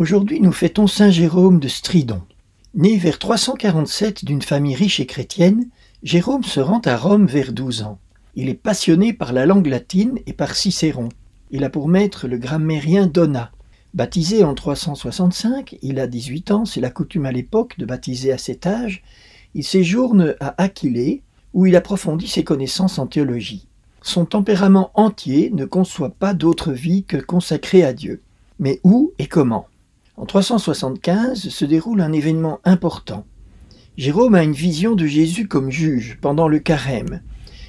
Aujourd'hui, nous fêtons Saint Jérôme de Stridon. Né vers 347 d'une famille riche et chrétienne, Jérôme se rend à Rome vers 12 ans. Il est passionné par la langue latine et par Cicéron. Il a pour maître le grammairien Donat. Baptisé en 365, il a 18 ans, c'est la coutume à l'époque de baptiser à cet âge. Il séjourne à Aquilée, où il approfondit ses connaissances en théologie. Son tempérament entier ne conçoit pas d'autre vie que consacrée à Dieu. Mais où et comment? En 375 se déroule un événement important. Jérôme a une vision de Jésus comme juge pendant le carême.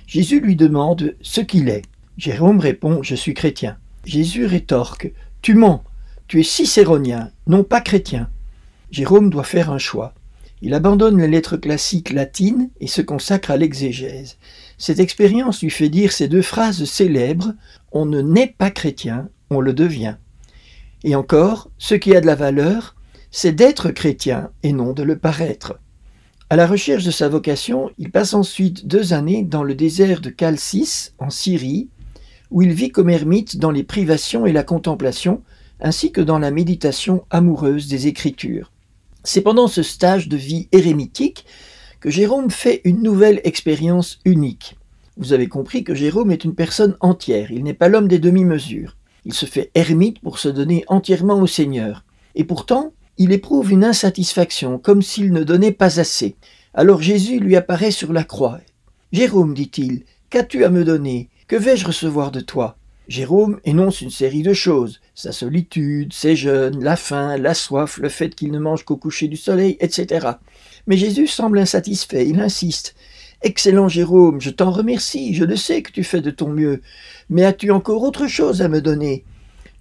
Jésus lui demande ce qu'il est. Jérôme répond « Je suis chrétien ». Jésus rétorque « Tu mens, tu es cicéronien, non pas chrétien ». Jérôme doit faire un choix. Il abandonne les lettres classiques latines et se consacre à l'exégèse. Cette expérience lui fait dire ces deux phrases célèbres « On ne naît pas chrétien, on le devient ». Et encore, ce qui a de la valeur, c'est d'être chrétien et non de le paraître. À la recherche de sa vocation, il passe ensuite 2 années dans le désert de Chalcis, en Syrie, où il vit comme ermite dans les privations et la contemplation, ainsi que dans la méditation amoureuse des Écritures. C'est pendant ce stage de vie érémitique que Jérôme fait une nouvelle expérience unique. Vous avez compris que Jérôme est une personne entière, il n'est pas l'homme des demi-mesures. Il se fait ermite pour se donner entièrement au Seigneur. Et pourtant, il éprouve une insatisfaction, comme s'il ne donnait pas assez. Alors Jésus lui apparaît sur la croix. « Jérôme, dit-il, qu'as-tu à me donner? Que vais-je recevoir de toi ?» Jérôme énonce une série de choses. Sa solitude, ses jeûnes, la faim, la soif, le fait qu'il ne mange qu'au coucher du soleil, etc. Mais Jésus semble insatisfait, il insiste. « Excellent Jérôme, je t'en remercie, je le sais que tu fais de ton mieux, mais as-tu encore autre chose à me donner ?»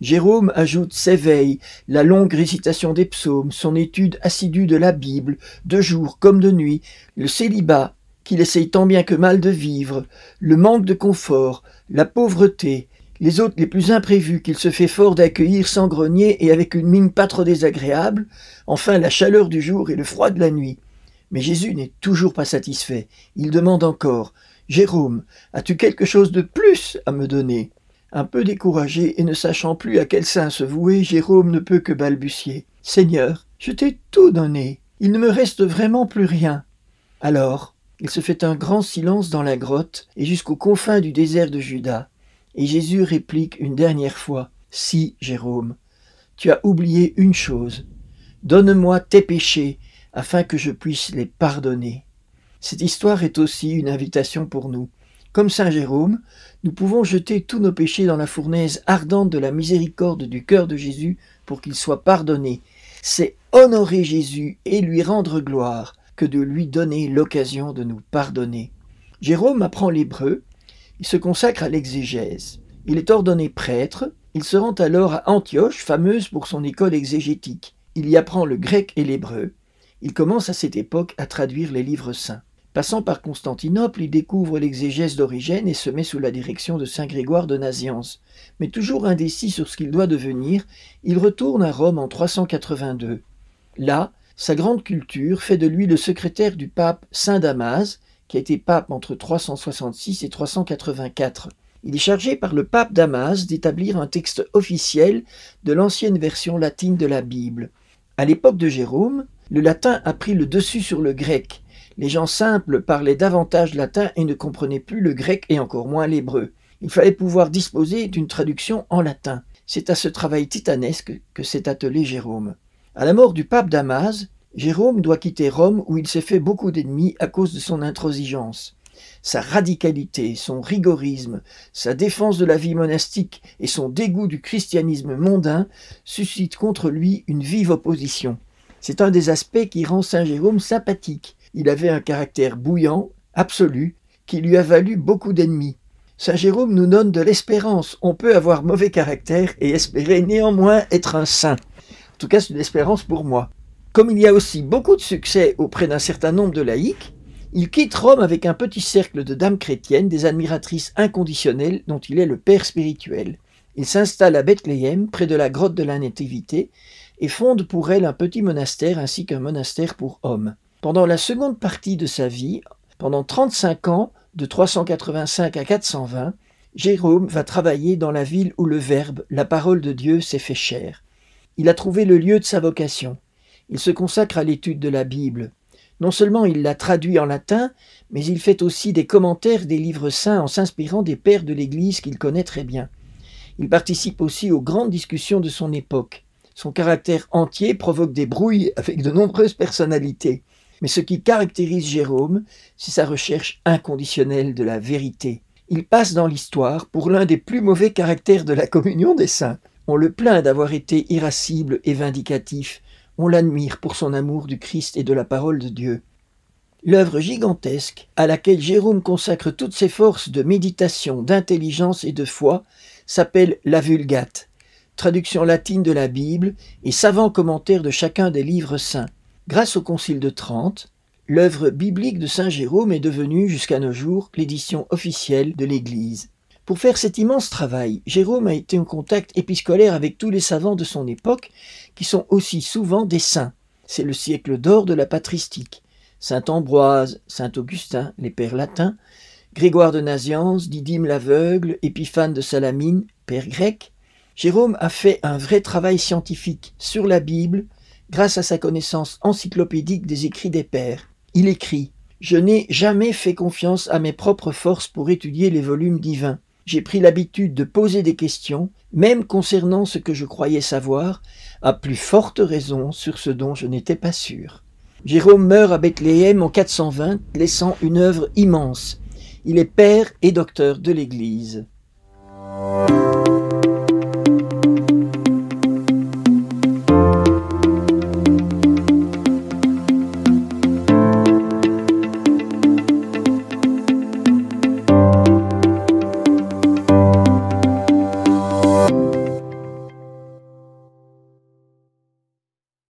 Jérôme ajoute ses veilles, la longue récitation des psaumes, son étude assidue de la Bible, de jour comme de nuit, le célibat, qu'il essaye tant bien que mal de vivre, le manque de confort, la pauvreté, les hôtes les plus imprévus qu'il se fait fort d'accueillir sans grogner et avec une mine pas trop désagréable, enfin la chaleur du jour et le froid de la nuit. Mais Jésus n'est toujours pas satisfait. Il demande encore « Jérôme, as-tu quelque chose de plus à me donner ?» Un peu découragé et ne sachant plus à quel saint se vouer, Jérôme ne peut que balbutier « Seigneur, je t'ai tout donné, il ne me reste vraiment plus rien. » Alors, il se fait un grand silence dans la grotte et jusqu'aux confins du désert de Juda. Et Jésus réplique une dernière fois « Si, Jérôme, tu as oublié une chose. Donne-moi tes péchés, afin que je puisse les pardonner. » Cette histoire est aussi une invitation pour nous. Comme saint Jérôme, nous pouvons jeter tous nos péchés dans la fournaise ardente de la miséricorde du cœur de Jésus pour qu'il soit pardonné. C'est honorer Jésus et lui rendre gloire que de lui donner l'occasion de nous pardonner. Jérôme apprend l'hébreu, il se consacre à l'exégèse. Il est ordonné prêtre, il se rend alors à Antioche, fameuse pour son école exégétique. Il y apprend le grec et l'hébreu. Il commence à cette époque à traduire les livres saints. Passant par Constantinople, il découvre l'exégèse d'Origène et se met sous la direction de saint Grégoire de Nazianze. Mais toujours indécis sur ce qu'il doit devenir, il retourne à Rome en 382. Là, sa grande culture fait de lui le secrétaire du pape saint Damase, qui a été pape entre 366 et 384. Il est chargé par le pape Damase d'établir un texte officiel de l'ancienne version latine de la Bible. À l'époque de Jérôme, le latin a pris le dessus sur le grec. Les gens simples parlaient davantage latin et ne comprenaient plus le grec et encore moins l'hébreu. Il fallait pouvoir disposer d'une traduction en latin. C'est à ce travail titanesque que s'est attelé Jérôme. À la mort du pape Damase, Jérôme doit quitter Rome où il s'est fait beaucoup d'ennemis à cause de son intransigeance. Sa radicalité, son rigorisme, sa défense de la vie monastique et son dégoût du christianisme mondain suscitent contre lui une vive opposition. C'est un des aspects qui rend saint Jérôme sympathique. Il avait un caractère bouillant, absolu, qui lui a valu beaucoup d'ennemis. Saint Jérôme nous donne de l'espérance. On peut avoir mauvais caractère et espérer néanmoins être un saint. En tout cas, c'est une espérance pour moi. Comme il y a aussi beaucoup de succès auprès d'un certain nombre de laïcs, il quitte Rome avec un petit cercle de dames chrétiennes, des admiratrices inconditionnelles dont il est le père spirituel. Il s'installe à Bethléem, près de la grotte de la Nativité, et fonde pour elle un petit monastère ainsi qu'un monastère pour hommes. Pendant la seconde partie de sa vie, pendant 35 ans, de 385 à 420, Jérôme va travailler dans la ville où le Verbe, la parole de Dieu, s'est fait chair. Il a trouvé le lieu de sa vocation. Il se consacre à l'étude de la Bible. Non seulement il l'a traduit en latin, mais il fait aussi des commentaires des livres saints en s'inspirant des pères de l'Église qu'il connaît très bien. Il participe aussi aux grandes discussions de son époque. Son caractère entier provoque des brouilles avec de nombreuses personnalités. Mais ce qui caractérise Jérôme, c'est sa recherche inconditionnelle de la vérité. Il passe dans l'histoire pour l'un des plus mauvais caractères de la communion des saints. On le plaint d'avoir été irascible et vindicatif. On l'admire pour son amour du Christ et de la parole de Dieu. L'œuvre gigantesque, à laquelle Jérôme consacre toutes ses forces de méditation, d'intelligence et de foi, s'appelle la Vulgate, traduction latine de la Bible et savant commentaire de chacun des livres saints. Grâce au Concile de Trente, l'œuvre biblique de saint Jérôme est devenue, jusqu'à nos jours, l'édition officielle de l'Église. Pour faire cet immense travail, Jérôme a été en contact épistolaire avec tous les savants de son époque, qui sont aussi souvent des saints. C'est le siècle d'or de la patristique. Saint Ambroise, saint Augustin, les pères latins, Grégoire de Nazianze, Didyme l'aveugle, Épiphane de Salamine, père grec. Jérôme a fait un vrai travail scientifique sur la Bible, grâce à sa connaissance encyclopédique des écrits des pères. Il écrit « Je n'ai jamais fait confiance à mes propres forces pour étudier les volumes divins. J'ai pris l'habitude de poser des questions, même concernant ce que je croyais savoir, à plus forte raison sur ce dont je n'étais pas sûr. » Jérôme meurt à Bethléem en 420, laissant une œuvre immense. Il est père et docteur de l'Église.